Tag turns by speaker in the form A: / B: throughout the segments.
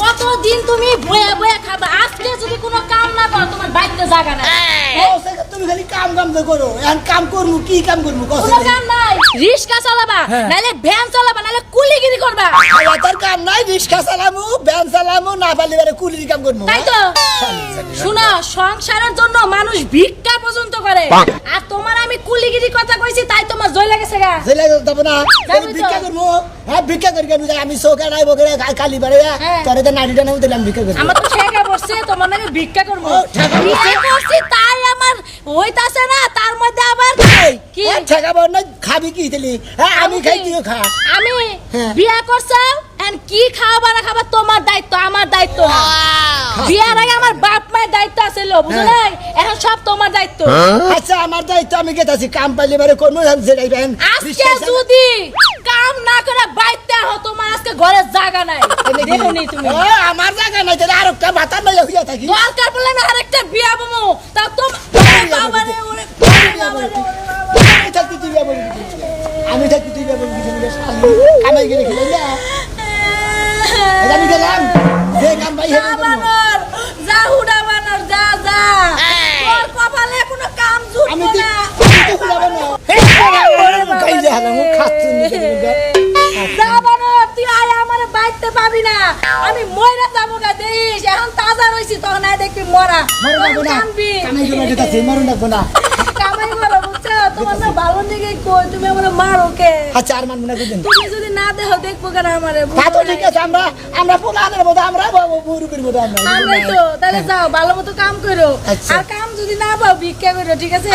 A: কতদিন তুমি বয়া বয়া খাবা? আজকে যদি কোনো কাম না করো তোমার বাইতে জায়গা না।
B: তুমি খালি কাম কাম তো করো, এখন কাম করবো কি কাম করবো?
A: কোনো কাম নাই, রিক্সা চালাবা নাইলে ভ্যান চালাবা নাইলে কুলিগিরি করবা।
B: তার কাম নাই, রিক্সা চালামু, ভ্যান চালামু, না পারলে এবারে কুলির কাম করবো।
A: তাই তো শুনো, সংসারের জন্য মানুষ ভিক্ষা পর্যন্ত করে, আর তোমার আমি কুলিগিরি কথা কইছি তাই তোমার জয় লাগেছে গা।
B: জেলে যাবো না, ভিক্ষা করবো। হ্যাঁ ভিক্ষা করি কেন? আমি চৌকা নাই বকে কালি বাড়ে তোরে তো নাড়িটা নেই দিলাম ভিক্ষা করি।
A: আমার তো ঠেকা পড়ছে, তোমার নাকি ভিক্ষা করবো। ভিক্ষা করছি তাই আমার হইতাছে না, তার মধ্যে আবার কি
B: ঠেকাবো না? খাবি কি দিলি? হ্যাঁ আমি খাই, তুইও খা।
A: আমি বিয়া করছো এন্ড কি খাওয়াবা না খাবার তোমার দায়িত্ব, আমার দায়িত্ব না। বিয়ার আগে আমার বাপ মায়ের দায়িত্ব আছিল, বুঝলে? এখন সব তোমার দায়িত্ব।
B: আচ্ছা আমার দায়িত্ব আমি গেতাছি, কাম পাইলে এবারে কোন
A: আজকে যদি কাম না করে বাইতে হো, তোমার আজকে ঘরে জায়গা নাই। দেখো নি তুমি
B: আমার জায়গা নাই, তাহলে আরেকটা মাথা নাই হইয়া থাকি।
A: দরকার পড়লে না আরেকটা বিয়া বমু, তা তোমার বাবারে ওরে
B: আমি থাকতে তুই বিয়া বলবি, আমি থাকতে তুই বিয়া বলবি, কামাই গেলে খেলে না আমি গেলাম যে কাম ভাই হবে
A: যা হুডা বানর, যা যা তোর কপালে কোনো কাম জুটবে
B: আমি
A: না।
B: তো খুলাবো না খাই যা হালাম খাচ্ছুন
A: যা বানর, তুই আয় আমার বাইতে পাবি না, আমি মইরা যাবো গা। দেখিস এখন তাজা রইছি, তখন আয় দেখবি মরা কানবি।
B: কামাই করে যেতেছে, মরণ রাখবো না।
A: কামাই করো বুঝছো, তোমার না ভালো লেগে কই তুমি আমার মারো কে?
B: আচ্ছা আর মানবো না বুঝলেন?
A: তুমি যদি না দেখো দেখবো কেন আমারে?
B: তা তো ঠিক আছে, আমরা পোলানের মতো আমরা বুড়ুকির মতো
A: আমরা তো তাহলে যাও ভালো মতো কাম করো,
B: আচ্ছা।
A: আর কাম যদি না পাও ভিক্ষা করো, ঠিক আছে?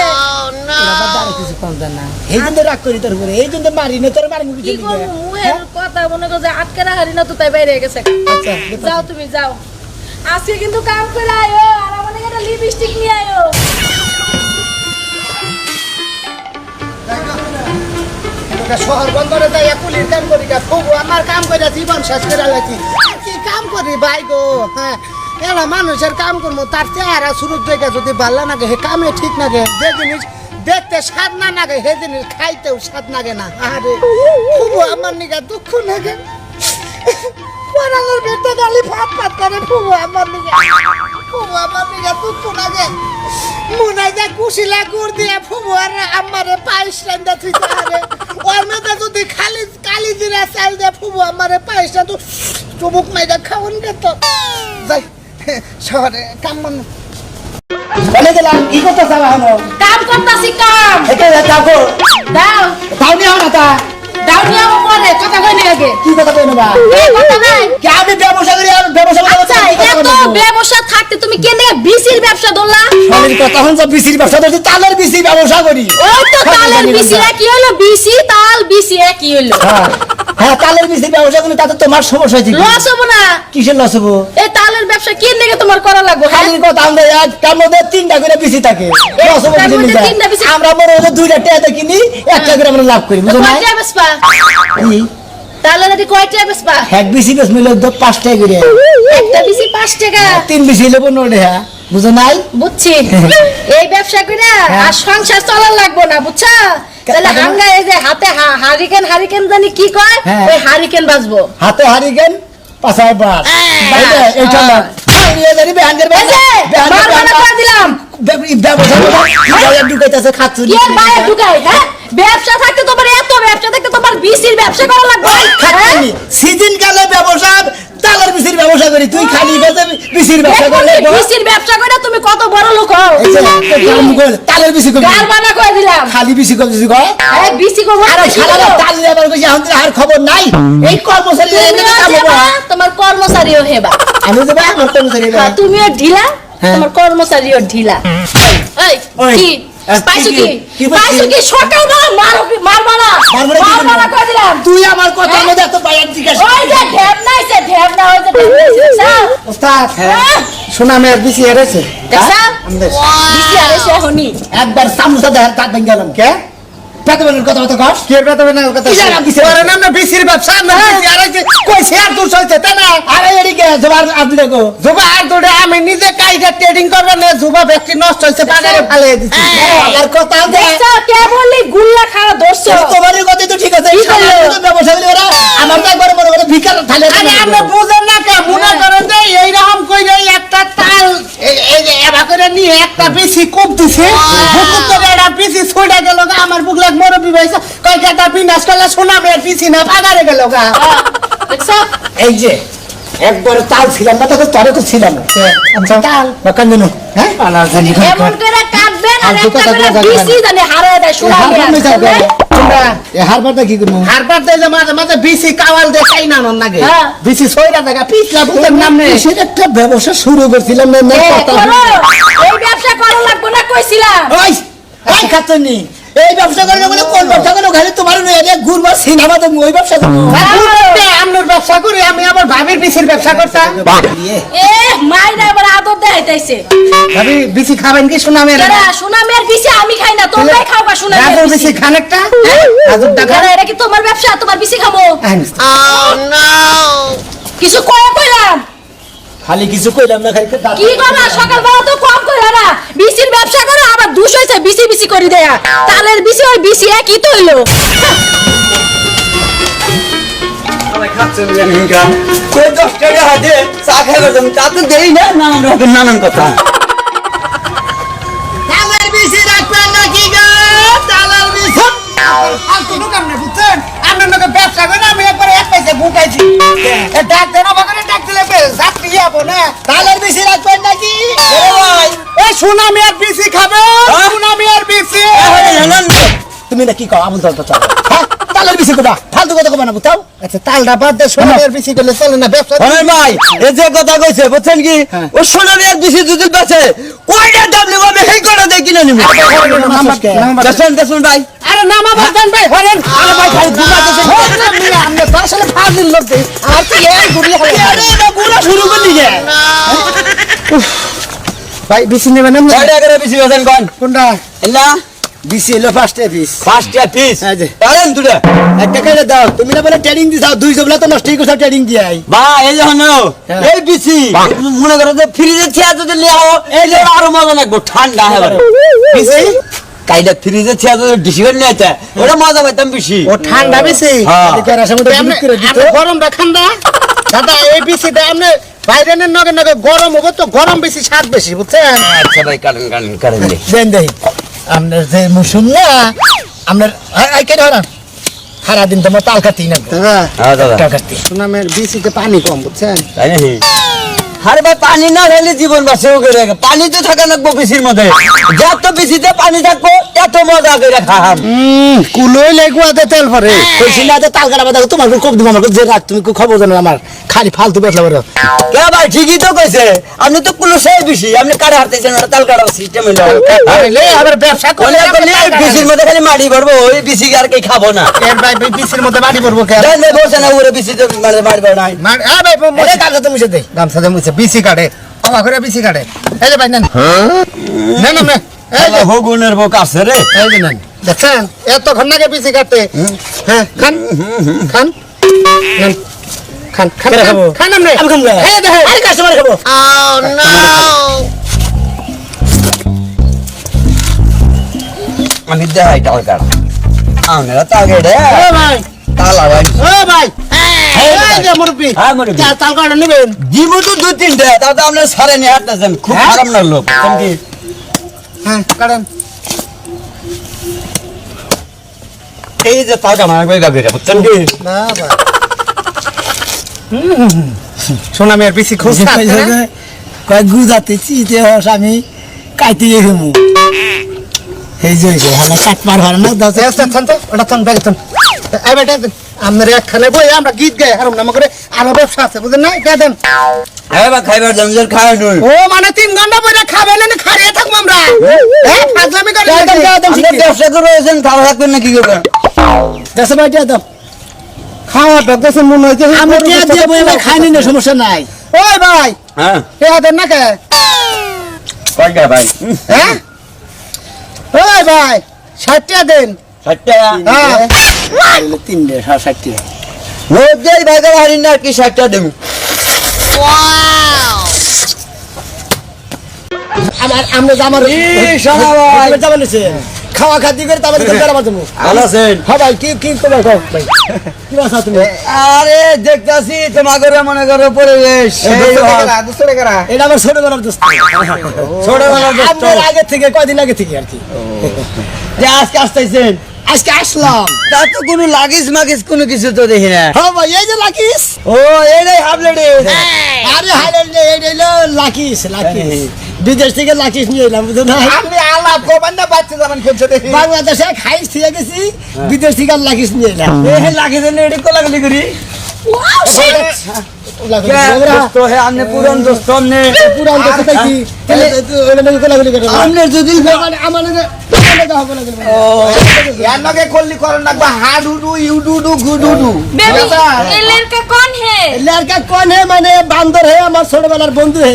B: কিছু কম না, এই জন্য রাগ করি তোর উপরে, এই জন্য মারি না তোর, মারি
A: কি করবো? মুহের কথা মনে করো যে আটকে রাখারি না তো, তাই বাইরে গেছে।
B: আচ্ছা
A: যাও তুমি যাও, আজকে কিন্তু কাম করে আয়ো, আর আমার একটা লিপস্টিক নিয়ে আয়ো।
B: শহর বন্দরে যাই পুলির কাম করি, আমার কাম করে জীবন শেষ করে লাগছি। কি কাম করি ভাই গো? হ্যাঁ এরা মানুষের কাম করবো, তার চেহারা শুরু থেকে যদি ভালো লাগে হে কামে ঠিক লাগে, যে জিনিস দেখতে স্বাদ না লাগে হে জিনিস খাইতেও স্বাদ লাগে না। আরে খুব আমার নিগা দুঃখ লাগে, পড়ানোর বেটা গালি ফাট ফাট করে, খুব আমার নিগা, খুব আমার নিগা দুঃখ লাগে। মনে যায় কুশিলা গুড় দিয়ে ফুবুয়ার আমারে পায়েস রান্দা থিতে আরে ওর মধ্যে যদি খালি কালি জিরা চাল দিয়ে ফুবু আমারে পায়েস রান্দু চুমুক মাইদা খাওন গেত যাই শহরে কাম মন বলে গেলাম। কি করতে চাওয়া হলো?
A: কাম করতাছি কাম।
B: এটা যাবো
A: দাও
B: দাও নিয়ে না তা
A: দাও নিয়ে আমার পরে কথা কই না আগে।
B: কি কথা কই না?
A: এই কথা নাই
B: কি আমি ব্যবসা করি, আর ব্যবসা করতে
A: আচ্ছা, এত ব্যবসা থাকতে তুমি কেন বিসির ব্যবসা ধরলা?
B: স্বামীর কথা হন যে বিসির ব্যবসা করছি, তালের বিসি ব্যবসা করি।
A: ওই তো তালের বিসি কি হলো? বিসি তাল বিসি কি হলো?
B: হ্যাঁ তালের বিসির ব্যবসা করলে তাতে তোমার সমস্যা হয়েছে।
A: লস হবো না?
B: কিসের লস হবো?
A: এই তালের ব্যবসা কি দেখে তোমার করা লাগবে?
B: খালির কথা আমরা একটার মধ্যে তিনটা করে বিসি থাকে, লস হবো
A: একটার
B: কিছু
A: মধ্যে
B: নিতে।
A: তিনটা বিসি-
B: আমরা বড় হলে দুইটা টেয়াতে কিনি, একটা করে আমরা লাভ করি, বুঝো না?
A: কয়টা বেসপা?
B: কি?
A: তালের এটি কয়টা বেসপা?
B: এক বিসি বেশ মিলে 5 টাকা করে,
A: একটা বিসি 5 টাকা।
B: 3 বিসি হলে 15 টাকা, বুঝো নাই?
A: বুঝছি। এই ব্যবসা করে আর সংসার চলার লাগবো না, বুঝছো? তাহলে হাঙ্গা এই যে হাতে হারিকেন জানি কি কয়,
B: হ্যাঁ।
A: ওই হারিকেন বাজবো।
B: হাতে হারিকেন পাছায় বাস, এইটা না নিয়ে যাবি বেহানদের
A: এই যে বারবার করে দিলাম
B: ব্যবসা ঢুকাইতেছে খাচ্ছু
A: কি আর বাইরে ঢুকাই, হ্যাঁ? ব্যবসা থাকতে তোমার এত ব্যবসা থাকতে তোমার বিসির ব্যবসা করা লাগবে, হ্যাঁ?
B: সিজন কালে ব্যবসা তালের বিসির ব্যবসা করি, তুই খালি বলতে বিসির ব্যবসা করে
A: বিসির ব্যবসা করে তুমি কত বড় লোক হও।
B: তালের বিসি করি,
A: গাল বানা করে দিলাম।
B: খালি বিসি করছিস কয়
A: আরে বিসি করব
B: আরে শালা তাল আবার কইছি আমাদের আর খবর নাই। এই কর্মচারী
A: তোমার কর্মচারীও হেবা,
B: আমি দেব আমার কর্মচারী
A: তুমিও ঢিলা,
B: হ্যাঁ।
A: তোমার কর্মচারীও ঢিলা। এই
B: ওই,
A: কি পাইছো কি
B: কি পাইছি?
A: পাইছো কি? সকাল না মারবা না মারবা করে দিলাম।
B: তুই আমার কথার মধ্যে এত বাইরে জিজ্ঞাসা
A: ওই যে ঢেপ নাইছে ঢেপ না, ওই যে ঢেপ নাইছে স্যার।
B: ওস্তাদ শোনা মেয়ের বিসি হেরেছে,
A: দেখছা
B: আমাদের
A: বিসি আরেছে এখনি
B: একবার সামুসা দেখার তাক ভেঙে গেলাম। কে পেতবেনের কথা কথা কস? কে পেতবেনের কথা? কি জানা বিসি ওরে নাম না বিসির ব্যবসা না বিসি আরেছে কই শেয়ার দূর হইছে তাই না? আরে এদিকে জবার আপনি দেখো জবা আর দৌড়ে আমি নিজে কাইটা ট্রেডিং করব না, জবা ব্যক্তি নষ্ট হইছে বাজারে ফালে দিছি। আর কথা দে
A: দেখছা কে বললি গুল্লা খাওয়া দোষছো?
B: তোমার কথা তো ঠিক আছে, এই সারা ব্যবসা করি ওরা আমার তো একবার মনে করে ভিকার ঢালে। আরে আমরা বুঝেন না কে ভাড়া করে নিয়ে একটা বেশি কম দিছে বুকুর করে একটা বেশি ছুটে গেল গা আমার বুক লাগ মুরব্বি ভাইসা কয় কাটা বিনাশ করলে শোনা মেয়ের বেশি না পাগারে গেল গা
A: দেখছো
B: এই যে একবার তাল ছিলাম না তোকে তরে তো ছিলাম না আচ্ছা তাল বাকান দিনু হ্যাঁ আলা জানি
A: এমন করে কাটবেন আর একটা করে বিসি জানে হারায় দেয় শোনা
B: তোমরা হারবারটা কি করবো হারবার দিলে মাঝে মাঝে বিসি কাওয়াল দে খাই না নন লাগে
A: হ্যাঁ।
B: বিসি ছয়টা টাকা পিছলা বুকের নাম নেই সেটা একটা ব্যবসা শুরু করছিলাম না
A: এই ব্যবসা করা লাগবে না কইছিলাম
B: ওই এই খাতনি এই ব্যবসা করলে বলে কোন ব্যবসা করো খালি তোমার নয় এর ঘুরবা সিনেমা তো ওই ব্যবসা করো আমনের ব্যবসা করি আমি আবার ভাবির বিসির ব্যবসা করতাম
A: এ মাইরা এবার আদর দেখাইতাইছে
B: ভাবি বিসি খাবেন কি শোনা মেরে
A: এরা সুনামের বিসি আমি খাই না তোমরাই খাওবা সুনামের
B: রাজুর
A: বিসি
B: বিসি খান একটা রাজুর টাকা
A: এরা এটা কি তোমার ব্যবসা তোমার বিসি খামো কিছু কইলাম
B: খালি কিছু কইলাম না খালি
A: কি করলা সকালবেলা তো কম কইলা না বিসির ব্যবসা করো আবার দুষ হইছে বিসি বিসি করে দেয়া তালের বিসি ওই বিসি একই তো হইলো
C: নানান কথা
B: তালের বিসি রাখবেন নাকি গো তালের বিসি কোনো কাম না বুঝছেন আপনার লোকে ব্যবসা করে আমি একবার এক পয়সা বুকাইছি ডাক্তার বাগানে ডাক্তার লাগবে যাত্রী যাবো না তালের বিসি রাখবেন নাকি ভাই এই সুনামি আর বিসি খাবে সুনামি আর বিসি তুমি না কি কও আমল দল তো হ্যাঁ তালের বিসি কোথা ফালতু কথা কবে না বুঝাও আচ্ছা তালটা বাদ দে সুনামি আর বিসি করলে চলে না ব্যবসা
C: ভাই এই যে কথা কইছে বুঝছেন কি ও সোনামি আর বেশি যদি বেচে কয়টা দাম নেব আমি সেই করে দেই কিনে নিব দেখুন ভাই
B: আরে নামা বাদান ভাই হরেন আরে ভাই খালি ঘুমাতেছেন আমরা তো আসলে ফাজিল লোক দেই আর কি এই গুড়িয়া হলো আরে না গুড়া শুরু করলি যে ভাই বিসি নেবেন না
C: কয়টা করে বেশি বেচেন কোন
B: কোনটা
C: না
B: বিসি হলো ফার্স্ট পিস
C: পাঁচটা পিস
B: এই যে।
C: পারেন দুটা
B: একটা করে দাও তুমি না বলে ট্রেনিং দিছাও দুই জবলা তো নষ্টই করছাও ট্রেনিং দিয়াই
C: ভাই এই যখন
B: হ্যাঁ।
C: এই বিসি মনে করো যে ফ্রিজে চেয়ার যদি লিয়াও এই যে আরো মজা লাগবে ঠান্ডা হবে
B: বিসি
C: কাইটা ফ্রিজে চেয়ার যদি ডিসি করে নিয়ে ওটা মজা পাইতাম বেশি
B: ও ঠান্ডা বেশি
C: হ্যাঁ।
B: এদিকে আর আসার মধ্যে বিক্রি করে দিত গরমটা ঠান্ডা দাদা এই বিসিটা আপনি বাইরেনের নগে নগে গরম হবে তো গরম বেশি স্বাদ বেশি বুঝছেন
C: আচ্ছা ভাই কারেন দে
B: দেন দেই আপনার যে মুসুন না আপনার এই কেটে হরান সারা দিন তোমার তাল কাটি না
C: হ্যাঁ দাদা
B: টাকা কাটি সুনামের বিসিতে পানি কম বুঝছেন
C: তাই নাকি আরে ভাই পানি না খেলে জীবন বাঁচেও করে পানি তো থাকে না বেশির মধ্যে যত বেশিতে পানি থাকবো এত মজা করে খাম
B: কুলোই লেগুয়াতে তেল পরে কইছি না যে তাল কাটা বাদা তোমার খুব দিব আমার যে রাত তুমি খবর জানো আমার খালি ফালতু বেতলা বড়
C: কে ভাই ঠিকই তো কইছে আপনি তো কুলো সেই বেশি আপনি কাটা হারতেছেন ওটা তাল কাটা সিস্টেম হইলো
B: আরে আবার ব্যবসা করে
C: বেশির মধ্যে খালি মাটি ভরবো ওই বেশি আর কি খাবো না
B: এর ভাই বিসির মধ্যে বাড়ি পড়বো কে
C: দেন ভাই বলছে না ওরে বেশি তো মানে মাটি ভরবো নাই
B: মান আ ভাই মোরে কাটা তুমি দে গামছা দে মুছে বিসি কাটে কমা করে বিসি কাটে এই যে ভাই নেন নেন না এই যে
C: হগুনের বোক আছে রে
B: এই যে নেন দেখছেন এত ঘন্টাকে বিসি কাটতে হ্যাঁ খান খান নেন খান খান খান আমনে আমি খাবো এই দেখে আরে কাস্টমার খাবো
C: আমি দেখাই তাল কাটা আমরা তাগে রে
B: ও ভাই
C: তালা ভাই
B: ও ভাই এই যে মুরব্বি
C: হ্যাঁ মুরব্বি
B: চা তাল কাটা নেবেন
C: জীবন তো দুই তিনটে তাও তো আপনার সারে নিয়ে হাঁটতেছেন খুব খারাপ লাগলো কি
B: হ্যাঁ কাটেন
C: এই যে তাল কাটা আমার গাবে রে বুঝছেন কি
B: না ভাই সোনা মেয়ের বিসি খুব
D: কয় গুজাতেছি যে হস আমি কাইতে গেমু এই যে হালা কাটমার হর না দাও
B: ওটা থান ব্যাগ থান এই বেটা আমাদের একখানে বই আমরা গীত গাই হারাম নাম করে আরো ব্যবসা আছে বুঝেন না কে দেন
C: হ্যাঁ বা খাইবার জমজের খাওয়া নই
B: ও মানে 3 ঘন্টা পরে খাবেন না খাইয়ে থাকবো আমরা হ্যাঁ ফাজলামি করে
C: আপনি ব্যবসা করে আছেন খাওয়া থাকবেন না কি করবেন
D: দেশে বাইটা দাও
B: খাওয়া দেখতেছে মনে হইছে
D: আমি কে দেব এবার খাইনি না সমস্যা নাই
B: ওই ভাই
C: হ্যাঁ
B: কে দেন না কে
C: কয়টা ভাই
B: হ্যাঁ ওই ভাই 60 টাকা দেন
C: 60 টাকা
B: হ্যাঁ
D: 360 টাকা
C: রোজ যাই ভাই করে হারিন না কি 60 টাকা দেব
B: আমার আমরা জামার
C: সোনা ভাই
D: যাবেন নিছে খাওয়া খাতি করে তারপরে দোকান আমার জন্য
C: ভালো আছেন?
D: হ্যাঁ ভাই কি কি তোমার কও ভাই কি আছো তুমি
C: আরে দেখতাছি তোমার ঘরে মনে করো পরিবেশ সেই
D: এটা আমার ছোটবেলার দোস্ত
C: ছোটবেলার দোস্ত।
D: আপনার আগে থেকে কয়দিন আগে থেকে আর কি
C: যে আজকে আসতেছেন
D: আজকে আসলাম
C: তা তো কোনো লাগিস মাগিস কোনো কিছু তো দেখি না।
D: হ্যাঁ ভাই এই যে লাকিস
C: ও এইটাই হাবলেটে
D: আরে হাইলাইট এইটা হলো লাকিস বিদেশ থেকে লাকিস নিয়ে এলাম বুঝো না
B: আমি আলাপ করবেন না বাচ্চা যাবেন খেলছে দেখি
D: বাংলাদেশে খাইস থেকে গেছি বিদেশ থেকে লাকিস নিয়ে এলাম
C: এই লাগিস এনে এডি কোলাগুলি করি
A: ওয়াও শিট
C: দোস্ত হে আমনে পুরান দোস্ত আমনে
D: পুরান দেশে থাকি ওইটা নাকি কোলাগুলি করে
C: আমনে যদি
D: আমার হবে না
B: यार लगे कोल्ली करो ना हाडुडू यूडुडू गुडुडू
A: बेबी ये लड़का कौन है
D: लड़का कौन है मैंने बांदर है हमारे छोटবেলার বন্ধু है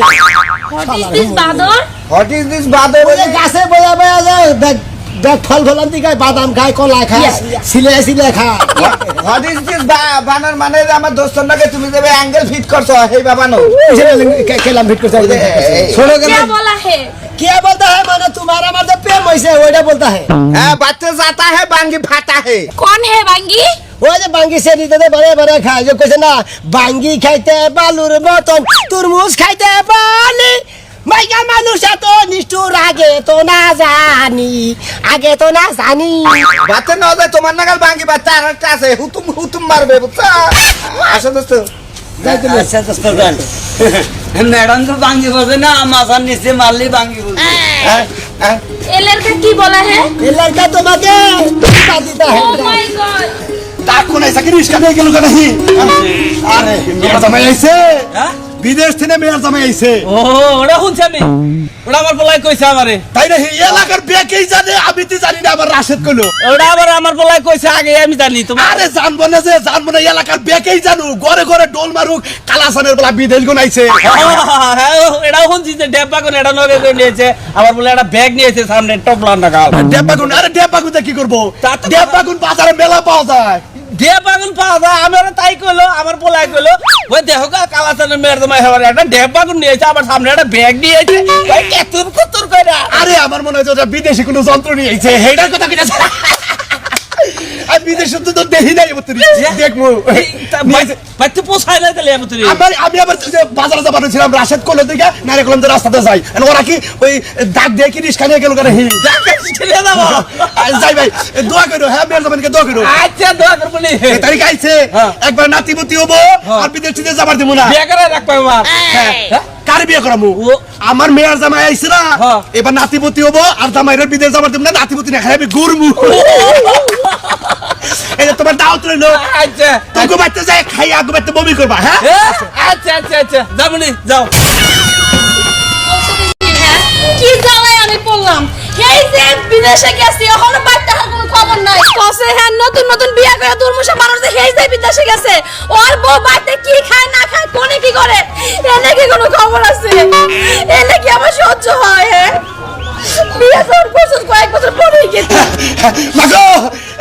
A: व्हाट इज दिस बादर
B: व्हाट इज दिस बादर
D: ওই যে গাছে বয়া বয়া যায় ব্যাগ ফল ফলান্তি খায় বাদাম খায় কলা খায় সিলে সিলে খায়
B: व्हाट इज दिस বানার মানে আমার দোস্তর লগে তুমি যাবে অ্যাঙ্গেল ফিট করছো হেই বাবা নো
D: খেলাম ভিট করতে
C: ছোট
A: क्या बोला है
D: क्या बोलता है माने तुम्हारा हमारा जो प्रेम वैसे ওইটা बोलता है
B: हां बात जाता है बांगी फाटा है
A: कौन है बांगी
D: ওই যে বাঙ্গি সে নিতে বড় বড় খায় যে কইছে না বাঙ্গি খাইতে বালুর মতন তুরমুজ খাইতে বালি মাইকা মানুষ এত নিষ্ঠুর আগে তো না জানি
B: बात न हो जाए তোমার নাগাল বাঙ্গি বাচ্চা আর একটা আছে হুতুম মারবে বুঝছো আসো দোস্ত
C: আচ্ছা দোস্ত গান ম্যাডাম তো বাঙ্গি বলছে না মাথার নিচে মারলি বাঙ্গি বলছে
A: ये लड़का की बोला है
D: এই লড়কা তোমাকে টিপা দিতা
A: ओ
D: है
A: माय गॉड
E: তাকুন এসে কি রিস্কা নিয়ে গেল কেন আরে মেয়ের জামাই আইছে
C: হ্যাঁ
E: বিদেশ থেকে মেয়ের জামাই আইছে
F: ও ওটা শুনছি আমি ওটা আমার পোলাই কইছে আমারে
E: তাই না এই এলাকার বেকেই জানে আমি তো জানি না আমার রাশেদ কইলো
F: ওটা আবার আমার পোলাই কইছে আগে আমি জানি তোমার
E: আরে জানবো না যে জানবো না এলাকার বেকেই জানু ঘরে ঘরে ডোল মারুক কালাসানের বলা বিদেশ গুন আইছে
F: হ্যাঁ এটাও শুনছি যে ডেব্বা কোন এটা নগে করে নিয়েছে আমার বলে একটা ব্যাগ নিয়েছে সামনে টপলান টাকা
E: ডেব্বাগুন আরে ডেব্বাগুন কি করবো
F: তা তো-
E: ডেব্বাগুন বাজারে মেলা পাওয়া যায়
F: ডেব্বা কোন পাওয়া যায় আমার তাই কইলো আমার পোলাই কইলো ওই দেখো কালাচানের মেয়ের তোমায় হওয়ার একটা ডেব্বা কোন নিয়েছে আমার সামনে একটা ব্যাগ নিয়েছে ওই কেতুর কুতুর কইরা
E: আরে আমার মনে হয় যে ওটা বিদেশি কোনো যন্ত্র নিয়ে আইছে হেডার কথা কি আছে আমি বিদেশে তো দেখি নাই বুঝতে দেখবো
F: বাচ্চা পোষায় না তাহলে আমি তুই
E: আমি আবার যে বাজারে যাবার ছিলাম রাশেদ কলের দিকে নারে কলম রাস্তাতে যাই আর ওরা কি ওই দাগ দিয়ে কি রিস্কা নিয়ে গেল কেন
F: ছেড়ে দাও
E: যাই ভাই দোয়া করো হ্যাঁ মেয়ের জামাইকে দোয়া করো
F: আচ্ছা দোয়া করবো নি
E: এই তারিখ আইছে
F: হ্যাঁ।
E: একবার নাতিপুতি হবো আর বিদেশ থেকে যাবার দেবো না
F: বিয়ে করে রাখবো আমার
E: কার বিয়ে করামু
F: ও।
E: আমার মেয়ের জামাই আইছে না
F: হ্যাঁ।
E: এবার নাতিপুতি হবো আর জামাইয়ের বিদেশ যাবার দেবো না নাতিপুতি না খাই আমি ঘুরমু এই যে তোমার দাওয়াত রইলো
F: আচ্ছা
E: তোকে বাচ্চা যায় খাই আগে বাচ্চা বমি করবা হ্যাঁ
F: আচ্ছা আচ্ছা আচ্ছা যাবো নি যাও
A: কি জ্বালায় আমি পড়লাম এই যে বিদেশে গেছি এখনো বাচ্চার কোনো খবর নাই কসে হ্যাঁ নতুন নতুন বিয়ে করে দুর্মুষে মানুষ যে এই যে বিদেশে গেছে ওর বউ বাড়িতে কি খায় না খায় কোনে কি করে এনে কি কোনো খবর আছে এনে কি আমার সহ্য হয় হ্যাঁ বিয়ে তোর বছর কয়েক বছর পরেই গেছে
E: মাগো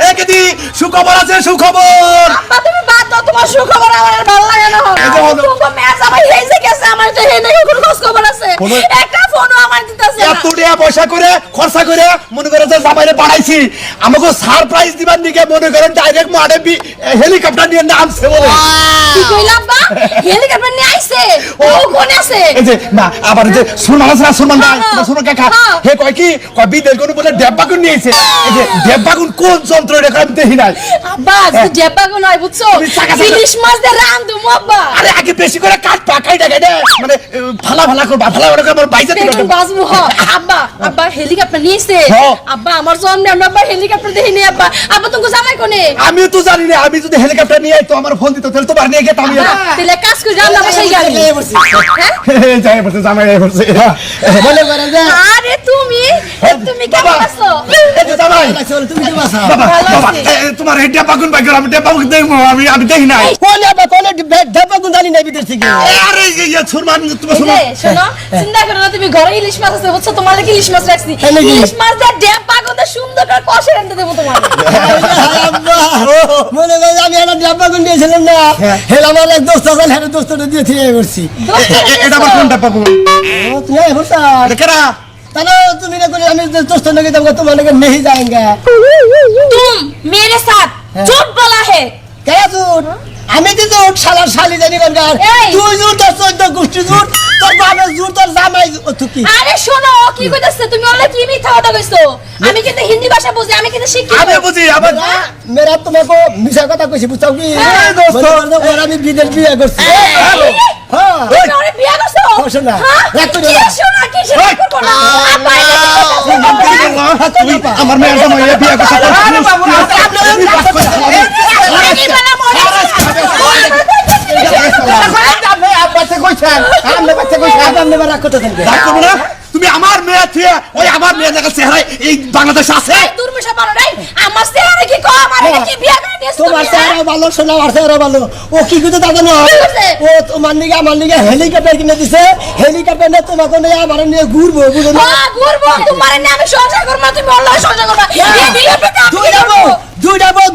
E: একেদি সুখবর আছে সুখবর
A: আব্বা তুমি বাদ দাও তোমার সুখবর আমার আর ভালো লাগে না
E: এই যে হলো।
A: তোমার মেয়ে জামাই এই যে গেছে আমার তো এই নাকি কোনো খোঁজ খবর আছে
E: কোনো-
A: একটা ফোনও আমার দিতেছে না
E: এত টাকা পয়সা করে খরচা করে মনে করে যে জামাইরে বাড়াইছি আমাকে সারপ্রাইজ দিবার দিকে মনে করেন ডাইরেক্ট মাঠে হেলিকপ্টার নিয়ে নামছে বলে
A: কি কইলা আব্বা হেলিকপ্টার নিয়ে আইছে ও কোন আছে
E: এই যে না আবার যে সুরমান আছে না সুরমান ভাই
A: হ্যাঁ,
E: সুরমান কাকা
A: হ্যাঁ।
E: হে কয় কি কয় বিদেশ কোন বলে ডেব্বাগুন নিয়েছে এই যে ডেব্বাগুন কোন যন্ত্র রেখে আমি দেখি নাই
A: আব্বা যদি জেপাগো নয় বুঝছো
E: তুমি চাকা চাকা-
A: ইলিশ মাছ দিয়ে রান্ধু আব্বা
E: আরে আগে বেশি করে কাট পাকাই দেখাই দে মানে ফালা ফালা করবা ফালা ফালা করে আমার বাইজা দিবা
A: একটু বাজবো হ আব্বা আব্বা হেলিকপ্টার নিয়েছে
E: হ্যাঁ।
A: আব্বা আমার জন্মে আমরা আব্বা হেলিকপ্টার দেখিনি আব্বা আব্বা তুমি জামাই কোনে
E: আমিও তো জানি না আমি যদি হেলিকপ্টার নিয়ে তো আমার ফোন দিত তাহলে তো বার নিয়ে গেতাম
A: তাহলে কাজ করে রান্না বসাই গাড়ি হ্যাঁ
E: যাই পড়ছে জামাই যাই পড়ছে
D: বলে বলে যে
A: আরে তুমি তুমি কেমন
E: বাবা।
A: আছো
E: এই যে জামাই
D: তুমি কি বাসা
E: বাবা
A: ভালো
E: বাবা
A: আছি।
E: তোমার এই ডেব্বাগুন বাইক আমি ডেব্বাগুন দেখবো আমি দেখি নাই
D: কোন আবার কোন ঢাপা কোন জানি না বিদেশ থেকে
E: আরে ইয়ে সুরমান তোমার
A: এই
E: শোনো
A: যে, শোনো চিন্তা করো না তুমি ঘরে ইলিশ মাছ আছে বুঝছো তোমার লাগি ইলিশ মাছ রাখছি
D: হ্যাঁ নাকি?
A: ইলিশ মাছ দিয়ে ডেপাগো দিয়ে সুন্দর করে কষে রান্না দেবো তোমার
D: মনে করে আমি একটা ঢাপা কোন দিয়েছিলাম না হেল আমার এক দোস্ত আছে হেল দোস্তটা দিয়ে থেকে করছি
E: এটা আবার কোন ডেব্বাগুন
D: ও তুই এই হতা
E: এটা কেরা
D: তাহলে তুমি না করে আমি दोस्त लोग तुमको तुम्हारे को नहीं जाएंगे
A: तुम मेरे साथ झूठ बोला है
D: क्या झूठ আমি তো তো শালা শালি জানি কোনকার
A: এই!
D: তুই জুট তোর চোদ্দ গোষ্ঠী জুট তোর বাবার জুট তোর জামাই তুই কি
A: আরে শোনো ও কি কইতাছে তুমি ওলে কি মিথ্যা কথা কইছো আমি কিন্তু হিন্দি ভাষা বুঝি আমি কিন্তু শিখি
E: আমি বুঝি আবার
D: মেরা তোমাকে মিছা কথা কইছি বুঝছাও কি
A: হ্যাঁ,
E: দোস্ত।
D: ওরা আমি বিদেশ বিয়ে করছি হ্যাঁ
A: তুমি ওরে বিয়া করছো
D: করছো না।
A: হ্যাঁ?
D: রাগ করো
A: কি
D: না।
A: শোনা কি শোনা করবো না আপা এটা কি করতাছে?
E: তুমি আমার মেয়ের জামাই বিয়ে করতে
F: আরে বাবু
A: এই বেলা মরে
D: আপনি আব্বাতে কইছেন আপনি বাচ্চা কইছেন আপনি রাগ করতে থাকবে
E: রাগ করবো না তুমি আমার মেয়ে থেকে ওই আমার মেয়ে দেখা চেহারা এই বাংলাদেশে আছে
A: দুর্মুষা পারো নাই আমার চেহারা কি কম আর এটা কি বিয়া করে দিয়েছো
D: তোমার চেহারা ভালো শোনা আর চেহারা ভালো ও কি করতে দাদা না
A: কি করছে?
D: ও তোমার নিকে আমার নিকে হেলিকপ্টার কিনে দিছে হেলিকপ্টার নিয়ে তোমাকে নিয়ে আমার নিয়ে ঘুরবো বুঝো না
A: ঘুরবো তোমার না আমি সংসার করবো না, তুমি অল্লাহ সংসার করবা এই বিয়ে পেতে আমি কি করবো?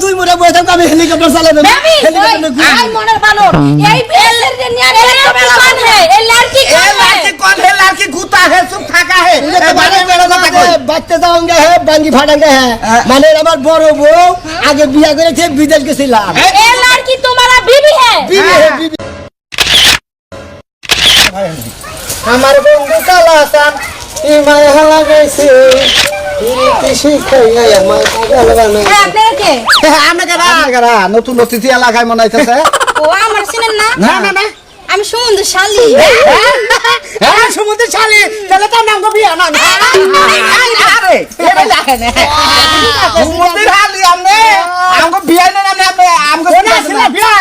D: দুই মোড়ে বসে থাকবো আমি হেলিকপ্টার চালাবো
A: বেবি
D: হেলিকপ্টার
A: आई मনের বানর এই বেলের যে নিয়া একদম কौन है এই लड़की कौन है
F: कौन है लड़की घूता है चुप थाका है
D: বাচ্চা যাওয়াঙ্গে হ্যাঁ বাঙ্গি ফাটাঙ্গে হ্যাঁ মানে আমার বড় বউ আগে বিয়া করেছে বিদেশ গেছিলাম
A: ये लड़की तुम्हारा बीवी है
D: বিবি হে বিবি আমার বন্ধু কালাসান ইমায় হালা গেছে ইরিতি শিখাইয়া আমার পাগল বানাই
A: আপনারা কে
E: আমরা নতুন অতিথি এলাকায় মনে হইতেছে
A: ও আমার চিনেন না
E: না
A: আমি সুমন্ত শালি
D: হ্যাঁ সমুদ্র শালি তাহলে তো নাম বিয়া না
F: আরে এরা দেখেন ঘুমোতে হালি আমনে আমগো বিয়া না আমনে আমগো
D: কোন আছে না বিয়া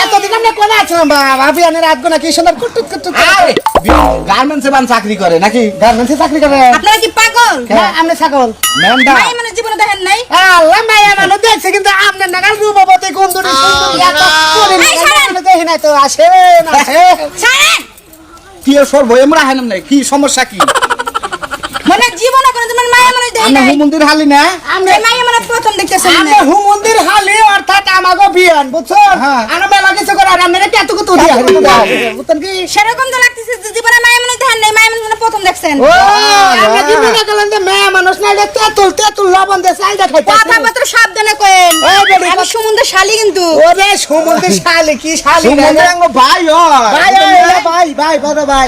D: এতদিন আমরা কোন আছিলাম বাবা বিয়ানের রাত গোনা কি সুন্দর কুটুট কুটুট
F: আরে গার্মেন্টসে বান চাকরি করে নাকি
D: গার্মেন্টসে চাকরি করে
A: আপনারা কি পাগল
D: না আমরা ছাগল
F: মেমডা
A: ভাই মানে জীবনে দেখেন নাই
D: আল্লাহ মায়া মানে দেখছে কিন্তু আপনার নাগাল রূপবতী কুন্দুরি সুন্দরী এত করে
A: এই ছাড়েন।
D: দেখি না তো আসে না আসে
A: ছাড়েন
F: কি সর্ব এমরা হানাম নাই কি সমস্যা কি
A: মানে জীবনে কোনো তোমার মায়া মানে দেই
F: আমরা
A: নাই
F: হুমন্দির হালি না
A: আমরা মায়া মানে প্রথম দেখতেছেন না
D: আমরা হুমন্দির হালি অর্থাৎ আমাগো বিয়ান বুঝছো
F: হ্যাঁ।
D: আমরা মেলা কিছু করে আর আমরা কত কত দিয়া বুঝছেন কি
A: সেরকম তো লাগতেছে যে জীবনে মায়া মানে দেখেন নাই মায়া মানে প্রথম দেখছেন
D: ও আমরা কি মনে করলেন যে মেয়ে মানুষ না এটা তেতুল লবণ দিয়ে চাল দেখাইতে
A: কথাবার্তা সাবধানে কইন
D: এই বেডি,
A: আমি সুমন্ত শালি কিন্তু
D: ওরে সমুদ্রের শালি কি শালি
F: হুমন্দির আঙ্গো ভাই
D: ভাই ভাই বড় ভাই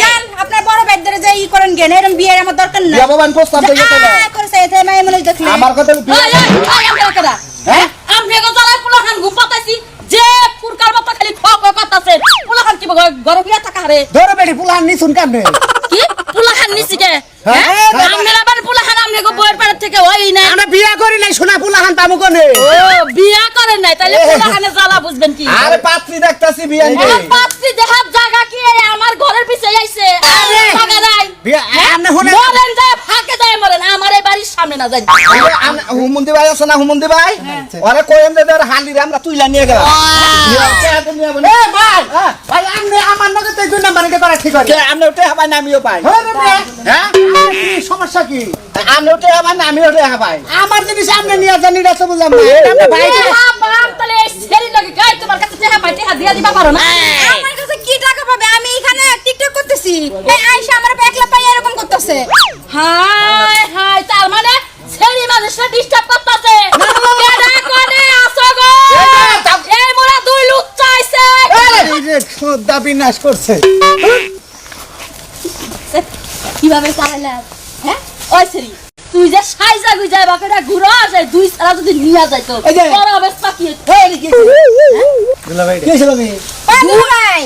A: জান আপনার বড় ভাই ধরে যে ই করেন গেন এরকম বিয়ের আমার দরকার নাই
F: জবাবান প্রস্তাব দিয়ে গেল
A: করেছে এতে মায়া মানে দেখলে
F: আমার কথা হ্যাঁ
A: আপনি এগো জ্বালায় পোলাখান ঘুম পাতাইছি যে ফুরকার মতো খালি করতাছে পোলাখান কি গরম বিয়া থাকা রে
D: ধরে বেড়ি পুলান নি শুন কামনে
A: কি পোলাখান নিছি কে
D: হ্যাঁ?
A: আপনার আবার পোলাখান আমনে গো বইয়ের পাড়া থেকে ওই না
D: আমরা বিয়া করি নাই সোনা পুলাহান পাবো কোনে
A: ও বিয়া করেন নাই তাহলে পোলাখানে জ্বালা বুঝবেন কি
F: আরে পাত্রী দেখতাছি বিয়ান গে
A: আমার পাত্রী দেহাত জায়গা কি এই আমার ঘরের পিছে আইছে আরে জায়গা নাই
D: বিয়া আমরা শুনে
A: মরেন যায় ফাঁকে যায় মরেন আমার এই বাড়ির সামনে না যায়
F: হুমন্দি ভাই আছে না হুমন্দি ভাই ওরে কইেন দে ওর হালি রে আমরা তুইলা নিয়ে গেলাম
D: এ ভাই ভাই আমনে আমার নগে তো দুই নাম্বার কে করা ঠিক আছে
F: আমরা ওটা হাবাই নামিও পাই হ্যাঁ
D: কি সমস্যা কি
F: আমরা ওটা হাবাই নামিও ওটা হাবাই
D: আমার জিনিস আপনি নিয়ে জানি রাখতে বুঝলাম না আমরা ভাই
A: এ বাপ তাহলে এই ছেলে লাগে গায় তোমার কাছে টাকা পাই টাকা দিয়া দিবা পারো না আমার কাছে কি টাকা পাবে আমি এখানে টিকটক করতেছি এই আয়েশা আমার একলা পাই এরকম করতেছে হাই হাই তার মানে ছেলে মানুষরা ডিস্টার্ব করতেছে কেডা কোনে আসো গো এই মোরা দুই লুক চাইছে
D: এই যে দাবি নাশ করছে
A: কিভাবে চালাইলা হ্যাঁ ওই ছেলে তুই যে সাইজা গুইজা বাকেটা ঘুরো আসে দুই সারা যদি নিয়া যাইতো
D: এই যে-
A: বড় অবস্থা কি হইতো
D: কি ছিল কি
A: ভাই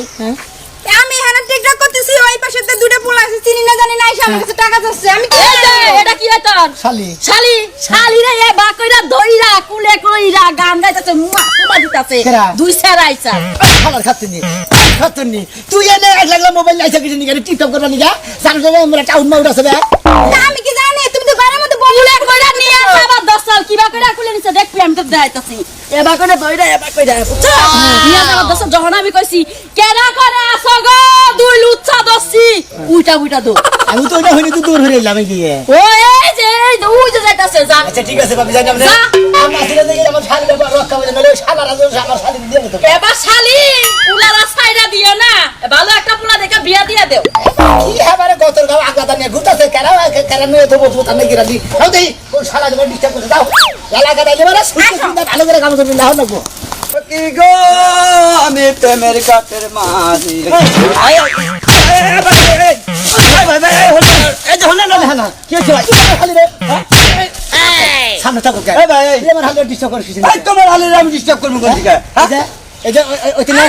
A: আমি এখানে টিকটক করতেছি ওই পাশে তো দুটো পোলা আছে চিনি না জানি না এসে আমার কাছে টাকা চাচ্ছে আমি কি এটা কি হয় তোর
D: শালি
A: শালি রে এ বা কইরা দইরা কুলে কইরা গান গাইতাছে মুয়া তোমা দিতাছে
D: কেরা?
A: দুই সেরাইছা
D: খাবার খাচ্ছেনি তুই এনে এক লাগলা মোবাইল লাইছে কিছু নিগারে টিকটক করবা নিগা সামনে সামনে আমরা টাউন মাউড আছে বে
A: আমি কি জানি তুমি তো ঘরের মধ্যে বলে কইরা নিয়ে আবার 10 সাল কিবা কইরা কুলে নিছে দেখবি আমি তো দেখাইতাছি এবা কইরা দইরা এবা কইরা বুঝছো নিয়ে আবার 10 সাল যখন আমি কইছি কেডা করে আসো গো দুই লুচ্চা দছি উইটা দো
D: আমি তো এটা হইনি তো দূর হয়ে গেলাম গিয়ে
A: ও এই যে ওই যে যাইতাছে যা
D: আচ্ছা ঠিক আছে বাবু জানি আমরা
A: যা।
D: আমরা আসলে দেখি আমার শালি বাবা রক্ষা করে নলে শালার আজ আমার শালি দিয়ে দিত
A: এবার শালি উলারা সাইডা দিও না ভালো একটা পোলা দেখে বিয়া দিয়া দেও
D: কি হবারে গতর গাও আগলাদা নিয়ে ঘুরতাছে কেন কারণ তো বলবো তার নাকি রাজি দাও দেই কোন শালা দেবে ডিস্টার্ব করে দাও এলাকা দাইলে মানে ভালো করে কাম করবি না হল না
C: কি গো আমি প্রেমের কাটের মাঝি
D: এই যে হল না না কি হচ্ছে খালি রে সামনে থাকো কে
C: এই ভাই এই
D: আমার হালে ডিস্টার্ব করিস
C: ভাই তোমার হালে আমি ডিস্টার্ব করবো কোন দিকে
D: এই যে ওইতে না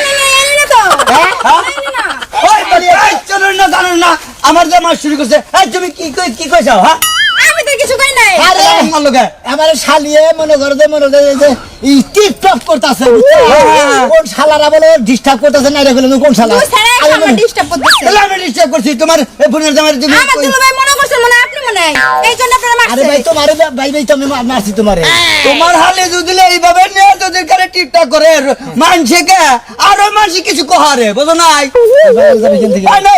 C: ওই বলি এই চলুন না জানুন না আমার যে মাস শুরু করছে এই তুমি কি কইছাও হ্যাঁ
A: আমি তো কিছু কই নাই
D: আরে
C: আমার লোকে
D: আমার শালিয়ে মনে করে যে এই টিকটক করতেছে কোন শালারা বলে ডিস্টার্ব করতেছে না রে বলে কোন শালা
A: তুই স্যার আমার ডিস্টার্ব করতেছিস
C: তাহলে আমি ডিস্টার্ব করছি তোমার এই বোনের জামাই তুমি
A: আমার দুলো ভাই মনে করছে মনে আপনি মনে এই জন্য আপনারা
D: আরে
A: মারছে
D: ভাই তোমারে ভাই তো আমি মারছি তোমারে
C: তোমার হালে যদি এইভাবে নিয়ে যদি করে টিকটক করে মানছে কে আরো মানছে কিছু কহারে বুঝো নাই আই নো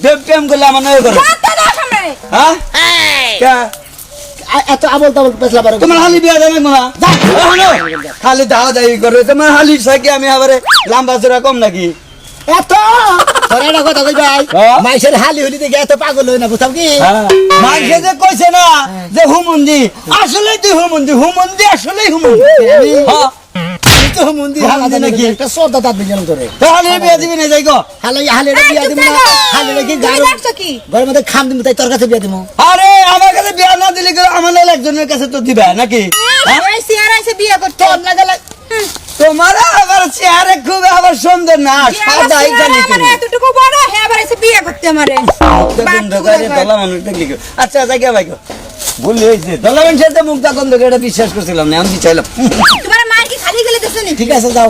C: দেব প্রেম করলে আমার নয় করে
A: কথা দাও সামনে
C: হ্যাঁ কে
D: এত আবল তাবল পেছলা পারো
C: তোমার হালি বিয়া দেবে না খালি দাও দাই করে তোমার হালি সাকি আমি আবারে লম্বা চড়া কম নাকি
D: এত তোরা একটা কথা কই ভাই
C: হ্যাঁ?
D: মাইসের হালি হলি দেখে এত পাগল হই না বুঝতাম কি
C: মাঝে যে কইছে না যে হুমুন্দি আসলে তুই হুমুন্দি আসলেই হুমুন্দি হ্যাঁ
D: তুই তো মন্দির হালা
C: হুমুন্দি
D: নাকি
C: নাকি?
D: একটা শ্রদ্ধা তার দিলাম তোরে
C: তাহলে বিয়া দিবি না যাই গো
D: হালে হালে বিয়া দিমু না হালে নাকি
A: তুমি দেখছো কি
D: ঘরের মধ্যে খাম দিমু তাই তোর কাছে বিয়া দিমু
C: আরে আমার কাছে বিয়া না দিলে কি আমার নাহলে একজনের কাছে তো দিবা নাকি
A: এই সিয়ার আইছে বিয়ে করতে
D: তোর না গেলে
C: তোমার আবার চেহারা খুব আবার সুন্দর না সাদা এখানে
A: মানে এতটুকু বড় হে আবার এসে বিয়ে করতে আমারে
C: দলা মানুষ দেখলি গো। আচ্ছা জায়গা ভাই গো ভুল হয়েছে দলা মানুষের তো মুক্তা গন্ধ এটা বিশ্বাস করছিলাম না আমি চাইলাম
A: তোমার মা কি খালি গেলে দেছো নি
D: ঠিক আছে যাও